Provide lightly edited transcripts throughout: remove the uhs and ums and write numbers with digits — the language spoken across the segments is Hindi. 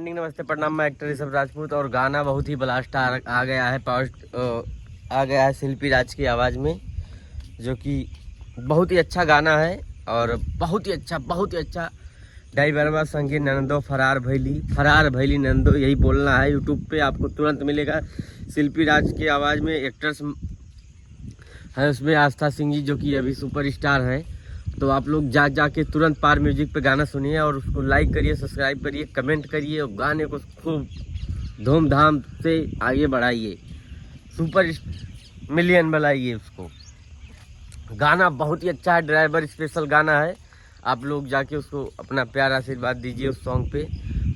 नमस्ते प्रणाम, मैं एक्टर ऋषभ राजपूत और गाना बहुत ही ब्लास्ट आ गया है आ गया है शिल्पी राज की आवाज़ में, जो कि बहुत ही अच्छा गाना है और बहुत ही अच्छा ड्राइवरवा संगे नंदो फरार भैली नंदो, यही बोलना है। यूट्यूब पे आपको तुरंत मिलेगा। शिल्पी राज की आवाज़ में एक्टर्स है, उसमें आस्था सिंह जी जो कि अभी सुपरस्टार हैं। तो आप लोग जाके तुरंत पार म्यूजिक पे गाना सुनिए और उसको लाइक करिए, सब्सक्राइब करिए, कमेंट करिए और गाने को खूब धूमधाम से आगे बढ़ाइए, सुपर मिलियन बनाइए उसको। गाना बहुत ही अच्छा है, ड्राइवर स्पेशल गाना है। आप लोग जाके उसको अपना प्यार आशीर्वाद दीजिए उस सॉन्ग पे,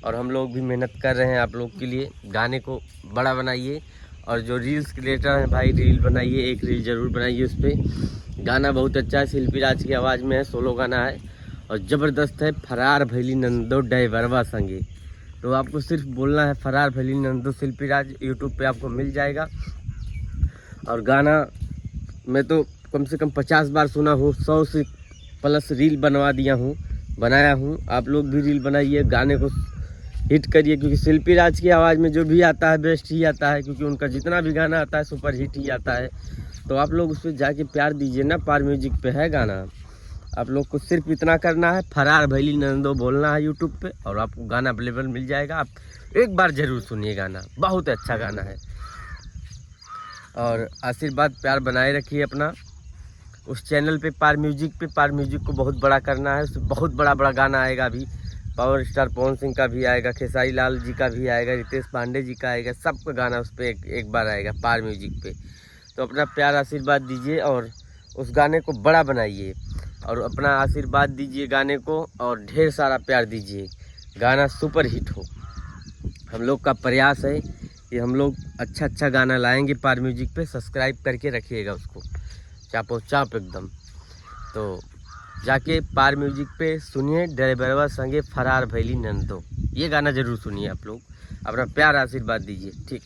और हम लोग भी मेहनत कर रहे हैं आप लोग के लिए। गाने को बड़ा बनाइए और जो रील्स क्रिएटर हैं भाई, रील बनाइए, एक रील ज़रूर बनाइए उस पर। गाना बहुत अच्छा है, शिल्पी राज की आवाज़ में है, सोलो गाना है और ज़बरदस्त है। फरार भैली नंदो ड्राइवरवा संगे, तो आपको सिर्फ बोलना है फरार भैली नंदो शिल्पी राज, यूट्यूब पे आपको मिल जाएगा। और गाना मैं तो कम से कम 50 बार सुना हूँ, 100 से प्लस रील बनाया हूँ। आप लोग भी रील बनाइए, गाने को हिट करिए, क्योंकि शिल्पी राज की आवाज़ में जो भी आता है बेस्ट ही आता है, क्योंकि उनका जितना भी गाना आता है सुपर हिट ही आता है। तो आप लोग उस पर जाके प्यार दीजिए ना, पार म्यूजिक पे है गाना। आप लोग को सिर्फ इतना करना है, फरार भैली नंदो बोलना है यूट्यूब पे और आपको गाना अवेलेबल मिल जाएगा। आप एक बार ज़रूर सुनिए, गाना बहुत अच्छा गाना है। और आशीर्वाद प्यार बनाए रखिए अपना उस चैनल पे, पार म्यूजिक को बहुत बड़ा करना है। उसमें बहुत बड़ा गाना आएगा अभी, पावर स्टार पवन सिंह का भी आएगा, खेसारी लाल जी का भी आएगा, रितेश पांडे जी का आएगा, सबका गाना उस पर एक बार आएगा पार म्यूजिक पे। तो अपना प्यार आशीर्वाद दीजिए और उस गाने को बड़ा बनाइए और अपना आशीर्वाद दीजिए गाने को, और ढेर सारा प्यार दीजिए, गाना सुपर हिट हो। हम लोग का प्रयास है कि हम लोग अच्छा गाना लाएंगे पार म्यूजिक पे। सब्सक्राइब करके रखिएगा उसको चापो चाप एकदम। तो जाके पार म्यूजिक पे सुनिए, ड्राइवरवा संगे फरार भैली नंदो, ये गाना ज़रूर सुनिए। आप लोग अपना प्यार आशीर्वाद दीजिए, ठीक।